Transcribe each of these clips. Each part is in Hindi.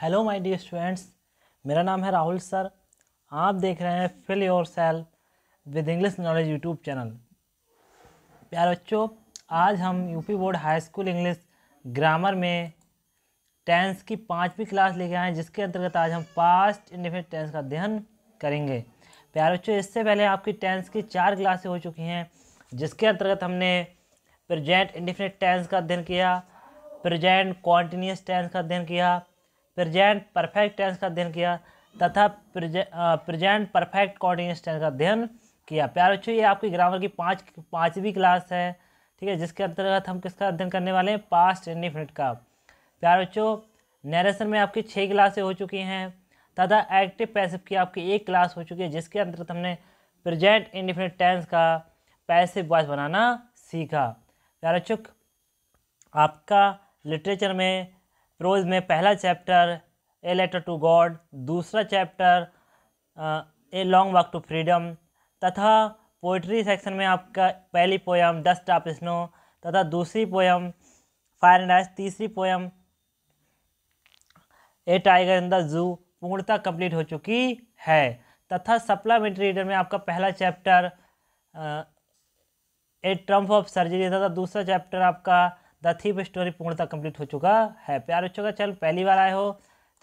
हेलो माय डियर स्टूडेंट्स, मेरा नाम है राहुल सर। आप देख रहे हैं fill your self with English knowledge YouTube channel. प्यारे बच्चों, आज हम UP board high school English grammar में टेंस की 5वीं क्लास लेके आए हैं, जिसके अंतर्गत आज हम पास्ट इंडेफिनिट टेंस का अध्ययन करेंगे। प्यारे बच्चों, इससे पहले आपकी टेंस की 4 क्लासें हो चुकी हैं, जिसके अंतर्गत हमने प्रेजेंट इंडेफिनिट टेंस का अध्ययन किया, प्रेजेंट कॉन्टिन्यूस टेंस का अध्ययन किया, प्रेजेंट परफेक्ट टेंस का अध्ययन किया तथा प्रेजेंट परफेक्ट कॉन्टिन्यूस टेंस का अध्ययन किया। प्यारे बच्चों, ये आपकी ग्रामर की 5वीं क्लास है, ठीक है, जिसके अंतर्गत हम किसका अध्ययन करने वाले हैं? पास्ट इंडेफिनिट का। प्यारे बच्चों, नरेशन में आपकी 6 क्लासें हो चुकी हैं तथा एक्टिव पैसिव की आपकी 1 क्लास हो चुकी है, जिसके अंतर्गत हमने प्रेजेंट इंडेफिनिट टेंस का पैसिव वॉइस बनाना सीखा। प्यारे बच्चों, आपका लिटरेचर में प्रोज में पहला chapter a letter to God, दूसरा chapter a long walk to freedom तथा पोइट्री सेक्शन में आपका पहली पोयम डस्ट ऑफ स्नो तथा दूसरी पोयम फायर एंड आइस, तीसरी poem a tiger in the zoo पूर्णतः कंप्लीट हो चुकी है तथा सप्लीमेंट्री रीडर में आपका पहला chapter A Trump of surgery तथा दूसरा चैप्टर आपका द थीफ स्टोरी पूर्णतः कंप्लीट हो चुका है। प्यारे बच्चों का चैनल पहली बार आए हो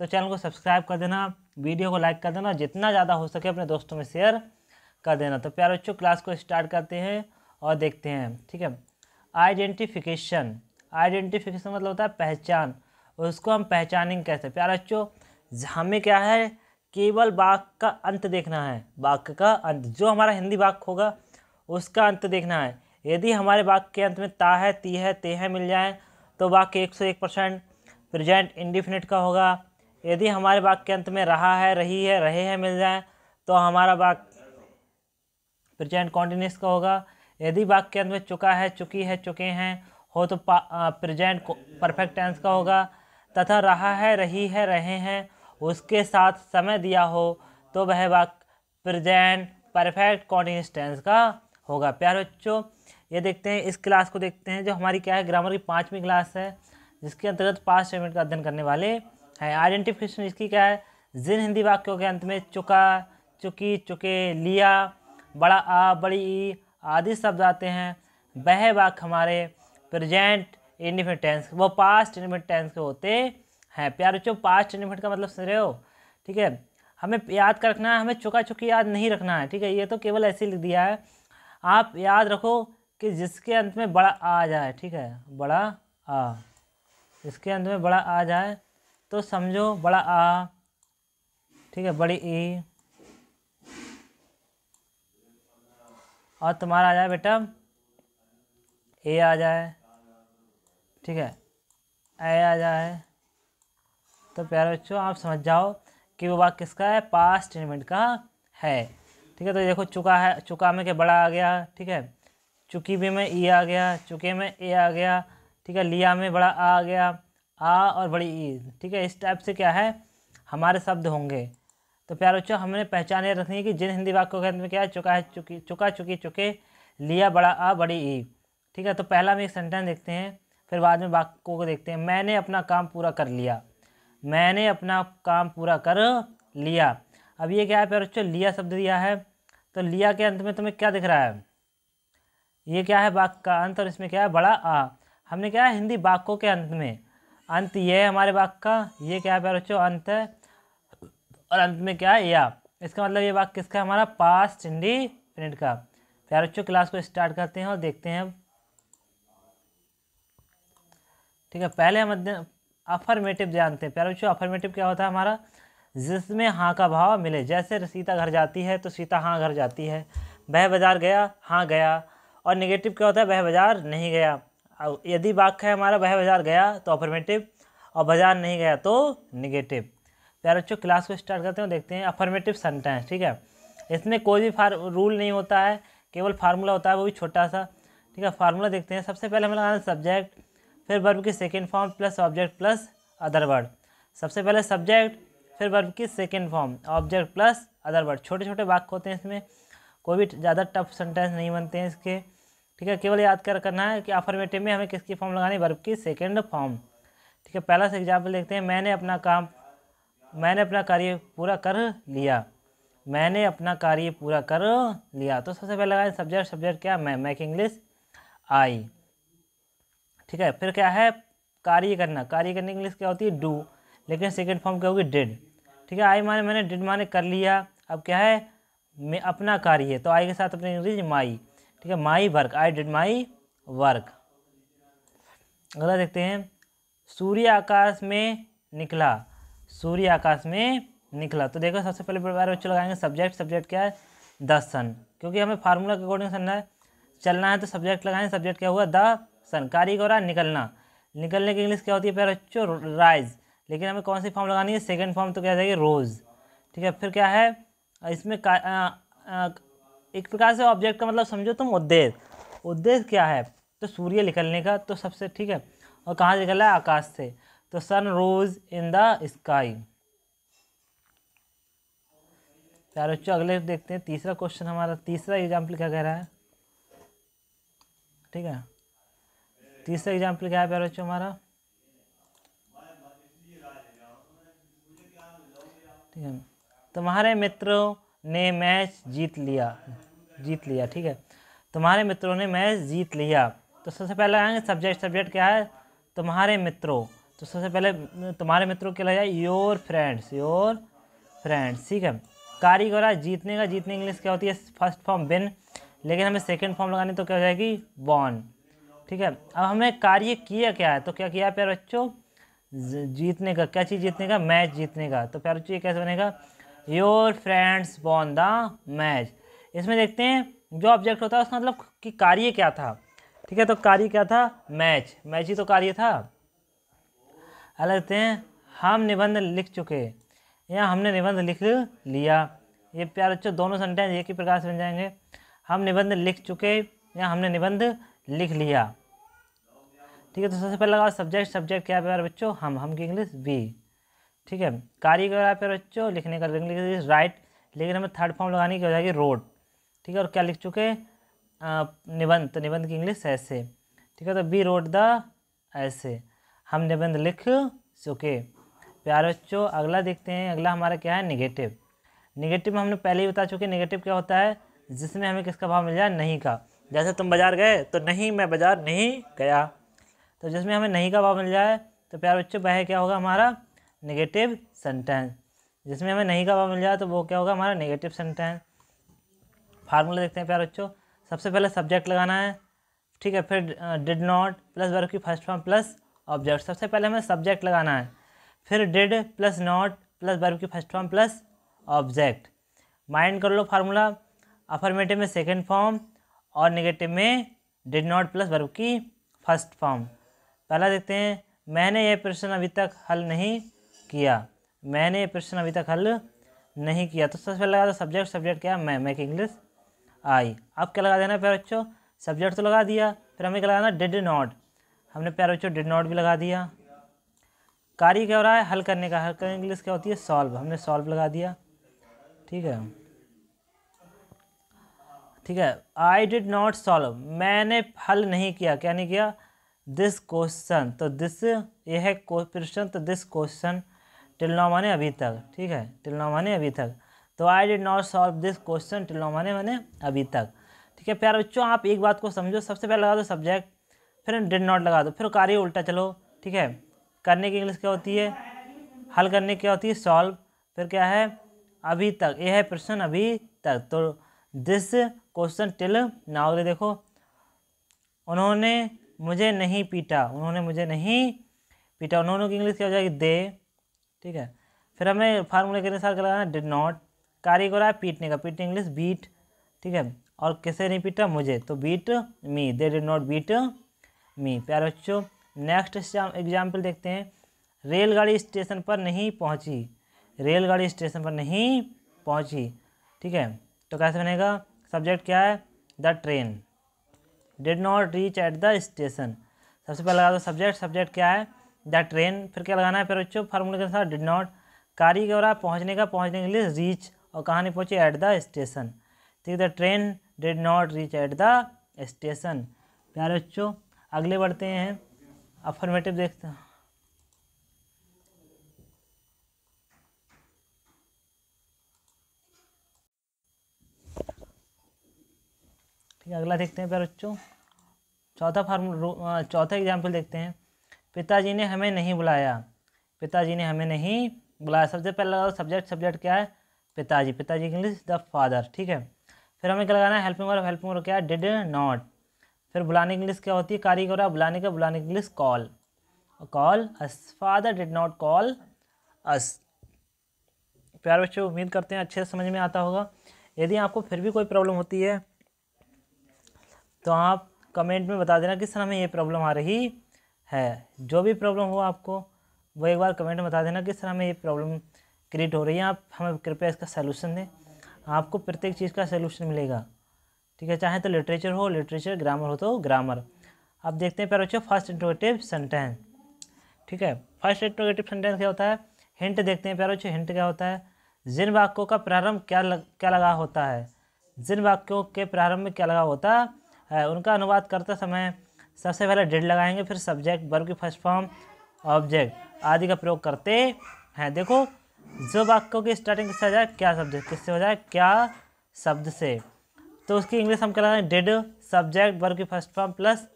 तो चैनल को सब्सक्राइब कर देना, वीडियो को लाइक कर देना, जितना ज़्यादा हो सके अपने दोस्तों में शेयर कर देना। तो प्यारे बच्चों, क्लास को स्टार्ट करते हैं और देखते हैं, ठीक है। आइडेंटिफिकेशन मतलब होता है पहचान, उसको हम पहचानेंगे कैसे? प्यारे बच्चों, हमें क्या है, केवल वाक्य का अंत देखना है, वाक्य का अंत, जो हमारा हिंदी वाक्य होगा उसका अंत देखना है। यदि हमारे वाक्य के अंत में ता है, ती है, ते है मिल जाए तो वाक्य 101% प्रेजेंट इंडेफिनिट का होगा। यदि हमारे वाक्य के अंत में रहा है, रही है, रहे हैं मिल जाए तो हमारा वाक्य प्रेजेंट कॉन्टिन्यूस का होगा। यदि वाक्य के अंत में चुका है, चुकी है, चुके हैं हो तो प्रेजेंट परफेक्ट टेंस का होगा तथा रहा है, रही है, रहे हैं उसके साथ समय दिया हो तो वह वाक्य प्रेजेंट परफेक्ट कॉन्टिन्यूस टेंस का होगा। प्यारे बच्चों, ये देखते हैं, इस क्लास को देखते हैं जो हमारी क्या है, ग्रामर की 5वीं क्लास है, जिसके अंतर्गत पास्ट स्टेटमेंट का अध्ययन करने वाले हैं। आइडेंटिफिकेशन इसकी क्या है, जिन हिंदी वाक्यों के अंत में चुका, चुकी, चुके, लिया, बड़ा आ, बड़ी ई आदि शब्द आते हैं, वह वाक्य हमारे प्रेजेंट इंडेफिनिट टेंस, वो पास्ट इंडेफिनिट टेंस के होते हैं। प्यारे बच्चों, पास्ट इंडेफिनिट का मतलब समझ रहे हो, ठीक है। हमें याद कर रखना है, हमें चुका, चुकी याद नहीं रखना है, ठीक है। ये तो केवल ऐसे ही लिख दिया है, आप याद रखो कि जिसके अंत में बड़ा आ जाए, ठीक है, बड़ा आ, इसके अंत में बड़ा आ जाए तो समझो बड़ा आ, ठीक है, बड़ी ई, और तुम्हारा आ जाए बेटा ए आ जाए, ठीक है, ए आ जाए, तो प्यारे बच्चों आप समझ जाओ कि वो वाक्य किसका है, पास्ट इंडेफिनिट का है, ठीक है। तो देखो, चुका है, चुका में के बड़ा आ गया, ठीक है, चुकी भी में ई आ गया, चुके में ए आ गया, ठीक है, लिया में बड़ा आ गया, आ और बड़ी ई, ठीक है। इस टाइप से क्या है, हमारे शब्द होंगे। तो प्यारे बच्चों, हमने पहचान ये रखनी है कि जिन हिंदी वाक्यों के अंत में क्या है, चुका है, चुकी, चुका, चुकी, चुके, लिया, बड़ा आ, बड़ी ई, ठीक है। तो पहला हम एक सेंटेंस देखते हैं, फिर बाद में वाक्यों को देखते हैं। मैंने अपना काम पूरा कर लिया, मैंने अपना काम पूरा कर लिया। अब ये क्या है प्यारे बच्चों, लिया शब्द दिया है, तो लिया के अंत में तुम्हें क्या दिख रहा है, ये क्या है, वाक्य का अंत, और इसमें क्या है, बड़ा आ। हमने क्या है, हिंदी वाक्यों के अंत में अंत, ये है हमारे वाक्य का, ये क्या है प्यारे बच्चों, अंत है, और अंत में क्या है, या। इसका मतलब ये वाक्य किसका है, हमारा पास्ट इंडेफिनिट का। प्यारे बच्चों, क्लास को स्टार्ट करते हैं और देखते हैं, ठीक है। पहले हम अफर्मेटिव जानते हैं। प्यारे बच्चों, अफर्मेटिव क्या होता है हमारा, जिसमें हाँ का भाव मिले। जैसे सीता घर जाती है तो सीता हाँ घर जाती है, वह बाजार गया, हाँ गया। और नेगेटिव क्या होता है, वह बाजार नहीं गया। यदि वाक्य है हमारा वह बाजार गया तो अफर्मेटिव, और बाजार नहीं गया तो नेगेटिव। प्यारे बच्चों, क्लास को स्टार्ट करते हैं, देखते हैं अफर्मेटिव सेंटेंस, ठीक है। इसमें कोई भी रूल नहीं होता है, केवल फार्मूला होता है, वो भी छोटा सा, ठीक है। फार्मूला देखते हैं। सबसे पहले हमें लगाना सब्जेक्ट, फिर वर्ब की second form plus object plus other word. सबसे पहले सब्जेक्ट, फिर वर्ब की second form, object plus other word. छोटे छोटे वाक्य होते हैं, इसमें कोई भी ज़्यादा टफ सेंटेंस नहीं बनते हैं इसके, ठीक है। केवल याद कर करना है कि अफर्मेटिव में हमें किसकी फॉर्म लगानी है, वर्ब की सेकेंड फॉर्म, ठीक है। पहला से एग्जाम्पल देखते हैं। मैंने अपना काम मैंने अपना कार्य पूरा कर लिया, मैंने अपना कार्य पूरा कर लिया। तो सबसे पहले लगाए सब्जेक्ट, सब्जेक्ट क्या, मैं, मैक इंग्लिश आई। ठीक है, फिर क्या है, कार्य करना, कार्य करने की इंग्लिश क्या होती है, डू, लेकिन सेकंड फॉर्म क्या होगी, डिड। ठीक है, आई माने मैंने, डिड माने कर लिया। अब क्या है, मैं अपना कार्य है, तो आई के साथ अपनी इंग्लिश माई। ठीक है, my work, I did my work. अगला देखते हैं, सूर्य आकाश में निकला, सूर्य आकाश में निकला। तो देखो सबसे पहले बार बच्चों लगाएंगे सब्जेक्ट, सब्जेक्ट क्या है, द सन, क्योंकि हमें फार्मूला के अकॉर्डिंग चलना है, तो सब्जेक्ट लगाएंगे, सब्जेक्ट क्या हुआ, द सन। कार्य हो रहा है निकलना, निकलने की इंग्लिश क्या होती है प्यारे बच्चों, राइज, लेकिन हमें कौन सी फॉर्म लगानी है, सेकंड फॉर्म, तो क्या जाएगी, रोज। ठीक है, फिर क्या है, इसमें एक प्रकार से ऑब्जेक्ट का मतलब समझो तुम उद्देश्य, उद्देश्य क्या है, तो सूर्य निकलने का, तो सबसे ठीक है, और कहाँ से निकल रहा है, आकाश से, तो सन रोज इन द स्काई। प्यारे बच्चों अगले देखते हैं, तीसरा क्वेश्चन हमारा, तीसरा एग्जाम्पल क्या कह रहा है। ठीक है, तीसरा एग्जाम्पल क्या है प्यारे बच्चों हमारा, ठीक है, तुम्हारे मित्रों ने मैच जीत लिया, जीत लिया। ठीक है, तुम्हारे मित्रों ने मैच जीत लिया। तो सबसे पहले आएंगे सब्जेक्ट, सब्जेक्ट क्या है, तुम्हारे मित्रों, तो सबसे पहले तुम्हारे मित्रों के लिए योर फ्रेंड्स, योर फ्रेंड्स। ठीक है, कार्य हो रहा है जीतने का, जीतने की इंग्लिश क्या होती है, फर्स्ट फॉर्म विन, लेकिन हमें सेकंड फॉर्म लगानी, तो क्या हो जाएगी, बॉन। ठीक है, अब हमें कार्य किया क्या है, तो क्या किया प्यारे बच्चों, जीतने का, क्या चीज़ जीतने का, मैच जीतने का। तो प्यारे बच्चों ये कैसे बनेगा, your friends won the match. इसमें देखते हैं जो ऑब्जेक्ट होता है उसका मतलब कि कार्य क्या था। ठीक है, तो कार्य क्या था, मैच, मैच ही तो कार्य था। अलग देखते हैं, हम निबंध लिख चुके, या हमने निबंध लिख लिया। ये प्यारे बच्चों दोनों सेंटेंस एक ही प्रकार से बन जाएंगे, हम निबंध लिख चुके या हमने निबंध लिख लिया। ठीक है, तो सबसे पहले लगा सब्जेक्ट, सब्जेक्ट क्या है प्यारे बच्चों, हम की इंग्लिश बी। ठीक है, कार्य क्या है प्यारे बच्चों, लिखने का इंग्लिश राइट, लेकिन हमें थर्ड फॉर्म लगाने की हो जाएगी रोड। ठीक है, और क्या लिख चुके, निबंध, तो निबंध की इंग्लिश ऐसे। ठीक है, तो बी रोड द ऐसे, हम निबंध लिख चुके। प्यारे बच्चों अगला देखते हैं, अगला हमारा क्या है, निगेटिव। निगेटिव में हमने पहले ही बता चुके, निगेटिव क्या होता है, जिसमें हमें किसका भाव मिल जाए, नहीं का। जैसे तुम बाजार गए, तो नहीं मैं बाजार नहीं गया, तो जिसमें हमें नहीं का भाव मिल जाए, तो प्यारे बच्चों वह क्या होगा हमारा, नेगेटिव सेंटेंस। जिसमें हमें नहीं का भाव मिल जाए तो वो क्या होगा, हमारा नेगेटिव सेंटेंस। फार्मूला देखते हैं प्यारे बच्चों, सबसे पहले सब्जेक्ट लगाना है। ठीक है, फिर डिड नॉट प्लस वर्ब की फर्स्ट फॉर्म प्लस ऑब्जेक्ट, सबसे पहले हमें सब्जेक्ट लगाना है, फिर did plus not plus verb की first form plus object. Mind कर लो फार्मूला, अफर्मेटिव में सेकेंड फॉर्म और नेगेटिव में डिड नॉट प्लस वर्ब की फर्स्ट फॉर्म। पहला देखते हैं, मैंने ये प्रश्न अभी तक हल नहीं किया, मैंने ये प्रश्न अभी तक हल नहीं किया। तो सबसे पहले लगा दो सब्जेक्ट, सब्जेक्ट क्या है, मैं की इंग्लिश आई। अब क्या लगा देना प्यारे बच्चों, सब्जेक्ट तो लगा दिया, फिर हमें क्या लगाना, डिड नॉट, हमने प्यारे बच्चों डिड नॉट भी लगा दिया। कार्य क्या हो रहा है, हल करने का, हल करने की इंग्लिश क्या होती है, सॉल्व, हमने सॉल्व लगा दिया। ठीक है, ठीक है, आई डिड नॉट सॉल्व, मैंने हल नहीं किया, क्या नहीं किया, दिस क्वेश्चन, तो दिस ये है प्रश्न, तो दिस क्वेश्चन, टिल नाउ माने अभी तक। ठीक है, टिल नाउ माने अभी तक, तो I did not solve this question till now माने अभी तक। ठीक है प्यारे बच्चों, आप एक बात को समझो, सबसे पहले लगा दो सब्जेक्ट, फिर डिड नॉट लगा दो, फिर कार्य उल्टा चलो। ठीक है, करने की इंग्लिश क्या होती है, हल करने की क्या होती है, सॉल्व, फिर क्या है, अभी तक, यह है प्रश्न अभी तक, तो दिस क्वेश्चन टिल नाउ। देखो, उन्होंने मुझे नहीं पीटा, उन्होंने मुझे नहीं पीटा, उन्होंने की इंग्लिश क्या हो जाएगी, दे। ठीक है, फिर हमें फार्मूले के अनुसार क्या लगाना, डिड नॉट, कार्य हो रहा है पीटने का, पीटने इंग्लिश बीट। ठीक है, और किसे नहीं पीटा, मुझे, तो beat me, they did not beat me. प्यारे बच्चों नेक्स्ट एग्जाम्पल देखते हैं, रेलगाड़ी स्टेशन पर नहीं पहुंची, रेलगाड़ी स्टेशन पर नहीं पहुंची। ठीक है, तो कैसे बनेगा, सब्जेक्ट क्या है, the train, did not reach at the station, सबसे पहले लगा दो सब्जेक्ट, सब्जेक्ट क्या है, द ट्रेन, फिर क्या लगाना है फिर बच्चों, फार्मूले के अनुसार डिड नॉट, कार्य क्या हो रहा है, पहुंचने का, पहुंचने के लिए रीच, और कहाँ नहीं पहुंची, एट द स्टेशन। ठीक है, the train did not reach at the station. प्यारे बच्चों अगले बढ़ते हैं, अफर्मेटिव देखते हैं। ठीक है, अगला देखते हैं प्यारे बच्चों। चौथा एग्जाम्पल देखते हैं। पिताजी ने हमें नहीं बुलाया। पिताजी ने हमें नहीं बुलाया। सबसे पहले लगाओ सब्जेक्ट। सब्जेक्ट क्या है? पिताजी। पिताजी की इंग्लिश द फादर। ठीक है, फिर हमें क्या लगाना है? Helping verb. हेल्पिंग वर्ब क्या है? Did not. फिर बुलाने की इंग्लिश क्या होती है? कार्य हो रहा है बुलाने का। बुलाने की English call. Call us. Father did not call अस। प्यारे बच्चों, उम्मीद करते हैं अच्छे से समझ में आता होगा। यदि आपको फिर भी कोई प्रॉब्लम होती है तो आप कमेंट में बता देना किस तरह में ये प्रॉब्लम आ रही है। जो भी प्रॉब्लम हो आपको वो एक बार कमेंट में बता देना किस तरह में ये प्रॉब्लम क्रिएट हो रही है। आप हमें कृपया इसका सलूशन दें। आपको प्रत्येक चीज़ का सलूशन मिलेगा। ठीक है, चाहे तो लिटरेचर हो लिटरेचर, ग्रामर हो तो ग्रामर। अब देखते हैं प्यारे बच्चों फर्स्ट इंट्रोगेटिव सेंटेंस। ठीक है, फर्स्ट इंट्रोगेटिव सेंटेंस क्या होता है? हिंट देखते हैं प्यारे बच्चों। हिंट क्या होता है? जिन वाक्यों का प्रारंभ क्या लगा होता है, जिन वाक्यों के प्रारंभ में क्या लगा होता है उनका अनुवाद करते समय सबसे पहले डिड लगाएंगे, फिर सब्जेक्ट, वर्ब की फर्स्ट फॉर्म, ऑब्जेक्ट आदि का प्रयोग करते हैं। देखो, जो वाक्यों की स्टार्टिंग किससे हो जाए? क्या शब्द, किससे हो जाए? क्या शब्द से, तो उसकी इंग्लिश हम क्या लगाएंगे? डिड, सब्जेक्ट, वर्ब की फर्स्ट फॉर्म प्लस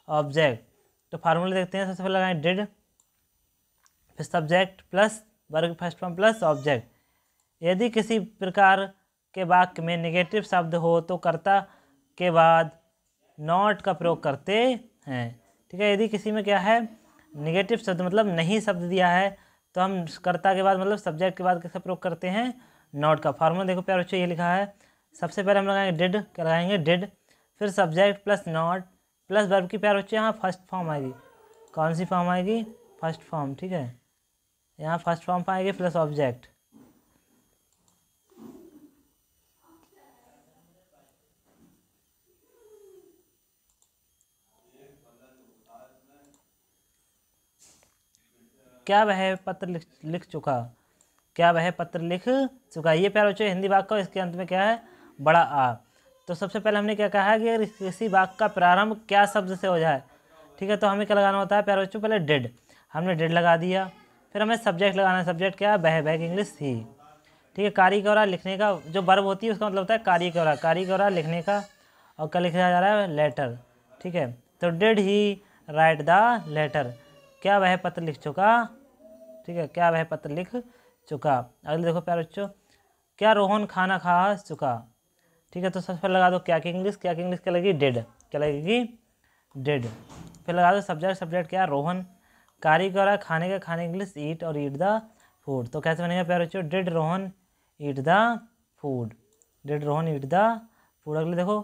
ऑब्जेक्ट। तो फार्मूला देखते हैं। सबसे पहले लगाएंगे डिड, फिर सब्जेक्ट प्लस वर्ब की फर्स्ट फॉर्म प्लस ऑब्जेक्ट। यदि किसी प्रकार के वाक्य में नेगेटिव शब्द हो तो कर्ता के बाद नॉट का प्रयोग करते हैं। ठीक है, यदि किसी में क्या है? नेगेटिव शब्द मतलब नहीं शब्द दिया है तो हम कर्ता के बाद मतलब सब्जेक्ट के बाद किसका प्रयोग करते हैं? नॉट का। फार्मूला देखो प्यारे बच्चों, ये लिखा है। सबसे पहले हम लगाएंगे डिड। क्या लगाएंगे? डिड, फिर subject plus not plus verb की प्यारे बच्चों यहाँ फर्स्ट फॉर्म आएगी। कौन सी फॉर्म आएगी? First form. ठीक है, यहाँ फर्स्ट फॉर्म आएगी प्लस ऑब्जेक्ट। क्या वह पत्र लिख चुका? क्या वह पत्र लिख चुका? ये प्यारे बच्चों हिंदी वाक्य का, इसके अंत में क्या है? बड़ा आ। तो सबसे पहले हमने क्या कहा है कि किसी वाक्य का प्रारंभ क्या शब्द से हो जाए। ठीक है, तो हमें क्या लगाना होता है प्यारे बच्चों? पहले डिड। हमने डिड लगा दिया, फिर हमें सब्जेक्ट लगाना है। सब्जेक्ट क्या है? वह की इंग्लिश थी। ठीक है, कार्य हो रहा है लिखने का। जो वर्ब होती है उसका मतलब होता है कार्य हो रहा है। कार्य हो रहा है लिखने का, और क्या लिखा जा रहा है? लेटर। ठीक है, तो did he write the letter. क्या वह पत्र लिख चुका? ठीक है, क्या वह पत्र लिख चुका। अगले देखो प्यारे बच्चों, क्या रोहन खाना खा चुका? ठीक है, तो सबसे पहले लगा दो क्या की इंग्लिश। क्या की इंग्लिश क्या लगेगी? डिड। क्या लगेगी? डिड। फिर लगा दो सब्जेक्ट। सब्जेक्ट क्या? रोहन। कार्य क्या हो रहा है? खाने का। खाने की इंग्लिश ईट, और ईट द फूड। तो कैसे बनेगा प्यारे बच्चों? Did Rohan eat the food. Did Rohan eat the food. अगले देखो,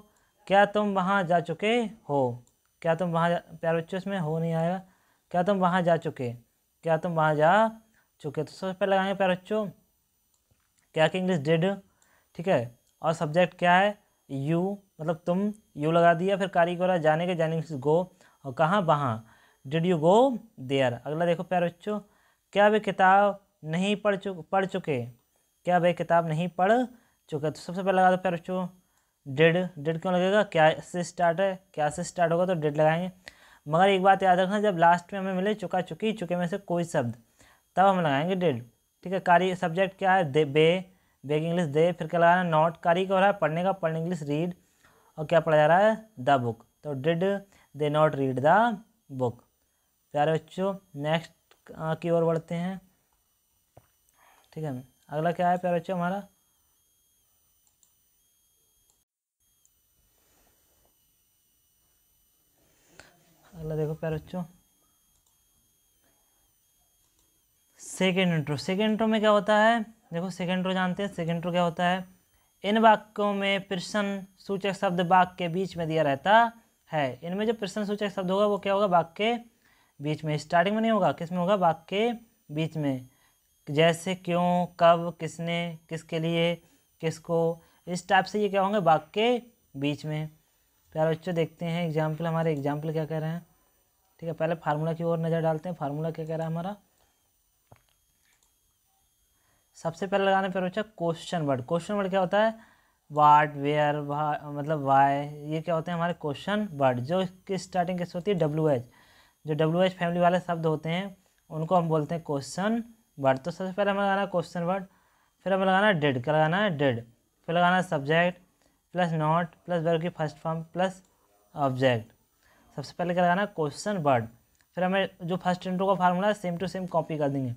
क्या तुम वहाँ जा चुके हो? क्या तुम वहाँ प्यारे बच्चों इसमें हो नहीं आएगा। क्या तुम वहाँ जा चुके? क्या तुम वहाँ जा चुके? तो सबसे पहले लगाएंगे प्यारे बच्चों क्या की इंग्लिश? डिड। ठीक है, और सब्जेक्ट क्या है? यू, मतलब तुम। यू लगा दिया, फिर कार्य हो रहा है जाने के। जाने की गो, और कहाँ? वहाँ। Did you go there. अगला देखो प्यारे बच्चों, क्या वे किताब नहीं पढ़ चुके? क्या वे किताब नहीं पढ़ चुके? तो सबसे पहले लगा दो प्यारे बच्चों डिड। डिड क्यों लगेगा? क्या से स्टार्ट है, क्या से स्टार्ट होगा तो डिड लगाएंगे। मगर एक बात याद रखना, जब लास्ट में हमें मिले चुका, चुकी, चुके में से कोई शब्द, तब हम लगाएंगे डिड। ठीक है, कार्य सब्जेक्ट क्या है? दे, बे की इंग्लिश दे। फिर क्या लगाना? नॉट। कार्य क्या हो रहा है? पढ़ने का। पढ़ने इंग्लिश रीड, और क्या पढ़ा जा रहा है? The book. तो did they not read the book. प्यारे बच्चों, नेक्स्ट की ओर बढ़ते हैं। ठीक है, अगला क्या है प्यारे बच्चों हमारा? अगला देखो प्यारे बच्चों, सेकेंड इंट्रो। सेकेंड इंट्रो में क्या होता है? देखो, सेकेंड इंट्रो जानते हैं। सेकेंड इंट्रो क्या होता है? इन वाक्यों में प्रश्न सूचक शब्द वाक्य के बीच में दिया रहता है। इनमें जो प्रश्न सूचक शब्द होगा वो क्या होगा? वाक्य के बीच में। स्टार्टिंग में नहीं होगा, किस में होगा? वाक्य के बीच में। जैसे क्यों, कब, किसने, किसके लिए, किसको, इस टाइप से ये क्या होंगे? वाक्य के बीच में। प्यारे बच्चों, देखते हैं एग्जाम्पल। हमारे एग्जाम्पल क्या कह रहे हैं? ठीक है, पहले फार्मूला की ओर नज़र डालते हैं। फार्मूला क्या कह रहा है हमारा? सबसे पहले लगाने पर बच्चा क्वेश्चन वर्ड। क्वेश्चन वर्ड क्या होता है? वाट, वेयर, मतलब वाई, ये क्या होते हैं हमारे क्वेश्चन वर्ड। जो इसकी स्टार्टिंग किससे होती है? WH। जो WH फैमिली वाले शब्द होते हैं उनको हम बोलते हैं क्वेश्चन वर्ड। तो सबसे पहले हमें लगाना है क्वेश्चन वर्ड, फिर हमें लगाना है डिड। क्या लगाना है? डिड। फिर लगाना है subject, plus not plus verb की फर्स्ट फॉर्म प्लस ऑब्जेक्ट। सबसे पहले क्या लगाना, क्वेश्चन वर्ड। फिर हमें जो फर्स्ट इंट्रो का फार्मूला है सेम टू सेम कॉपी कर देंगे।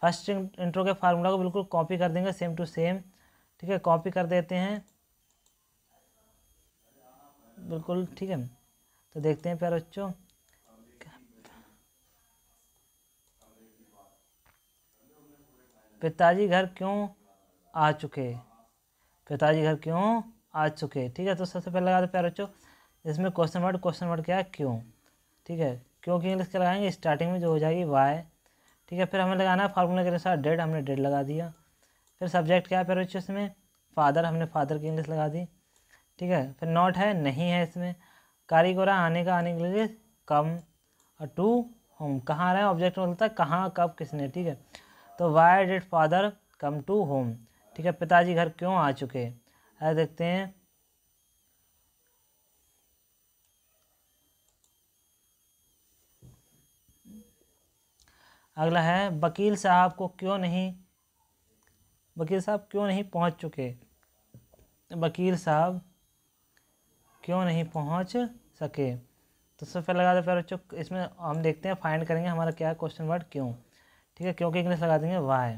फर्स्ट इंट्रो के फार्मूला को बिल्कुल कॉपी कर देंगे सेम टू सेम। ठीक है, कॉपी कर देते हैं बिल्कुल। ठीक है, तो देखते हैं प्यारे बच्चों, पिताजी घर क्यों आ चुके, पिताजी घर क्यों आ चुके। ठीक है, तो सबसे पहले लगा दो प्यारे बच्चों इसमें क्वेश्चन वर्ड क्या है, क्यों। ठीक है, क्यों की इंग्लिश क्या लगाएंगे, स्टार्टिंग में जो हो जाएगी वाई। ठीक है, फिर हमें लगाना है फार्मूला के अनुसार डेड, हमने डेड लगा दिया। फिर सब्जेक्ट क्या है प्यारे बच्चों इसमें, फादर, हमने फादर की इंग्लिश लगा दी। ठीक है, फिर नॉट है, नहीं है इसमें। कारीगोरा आने का, आने के लिए कम, और टू होम, कहाँ रहे ऑब्जेक्ट बोलता है कहाँ कब किसने। ठीक है, तो why did father come to home. ठीक है, पिताजी घर क्यों आ चुके। ऐसे देखते हैं, अगला है वकील साहब क्यों नहीं पहुंच चुके, वकील साहब क्यों नहीं पहुंच सके। तो सबसे पहले लगा दो प्यारे बच्चों, इसमें हम देखते हैं फाइंड करेंगे हमारा क्या है क्वेश्चन वर्ड क्यों। ठीक है, क्योंकि इंग्लिश लगा देंगे वाई।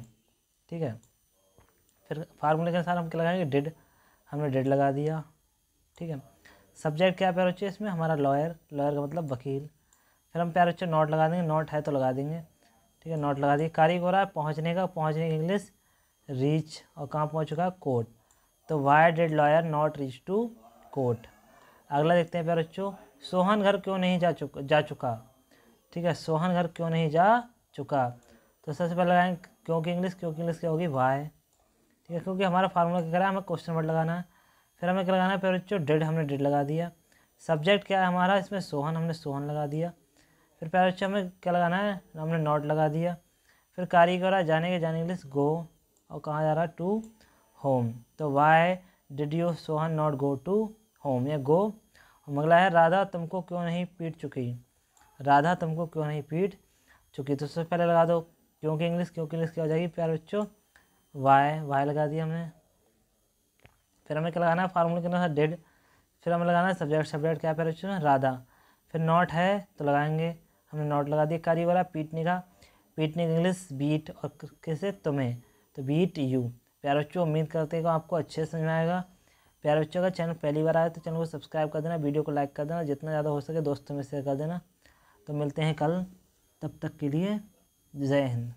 ठीक है, फिर फार्मूले के अनुसार हम क्या लगाएंगे, डिड, हमने डिड लगा दिया। ठीक है, सब्जेक्ट क्या है प्यारे बच्चों इसमें, हमारा लॉयर, लॉयर का मतलब वकील। फिर हम प्यारे बच्चों नॉट लगा देंगे, नॉट है तो लगा देंगे। ठीक है, नॉट लगा दिए। कारीगोरा पहुँचने का, पहुँचने की इंग्लिश रीच, और कहाँ पहुँच चुका, कोर्ट। तो why did lawyer not reach to court. अगला देखते हैं प्यारे बच्चों, सोहन घर क्यों नहीं जा चुका। ठीक है, सोहन घर क्यों नहीं जा चुका। तो सबसे पहले लगाएंगे क्योंकि इंग्लिश क्या होगी, वाई। ठीक है, क्योंकि हमारा फार्मूला क्या करा है, हमें क्वेश्चन वर्ड लगाना है। फिर हमें क्या लगाना है प्यारे बच्चों, डेड, हमने डेड लगा दिया। सब्जेक्ट क्या है हमारा इसमें, सोहन, हमने सोहन लगा दिया। फिर प्यारे बच्चों हमें क्या लगाना है, हमने नॉट लगा दिया। फिर कारीगरा जाने इंग्लिश गो, और कहाँ जा रहा है, टू होम। तो why did you Sohan not go to home, या गो। अगला है राधा तुमको क्यों नहीं पीट चुकी, राधा तुमको क्यों नहीं पीट चुकी। तो सबसे पहले लगा दो क्योंकि इंग्लिश क्या हो जाएगी प्यारे बच्चों, वाई लगा दिया हमने। फिर हमें क्या लगाना है फार्मूले के अनुसार डेड। फिर हमें लगाना है सब्जेक्ट क्या है प्यारे बच्चों, राधा। फिर नॉट है तो लगाएंगे, हमने नॉट लगा दिया। कारीगरा पीटने की इंग्लिश बीट, और कैसे तुम्हें, तो बीट यू। प्यारे बच्चों उम्मीद करते हैं कि आपको अच्छे से समझ में आएगा। प्यारे बच्चों का चैनल पहली बार आया तो चैनल को सब्सक्राइब कर देना, वीडियो को लाइक कर देना, जितना ज़्यादा हो सके दोस्तों में शेयर कर देना। तो मिलते हैं कल, तब तक के लिए जय हिंद।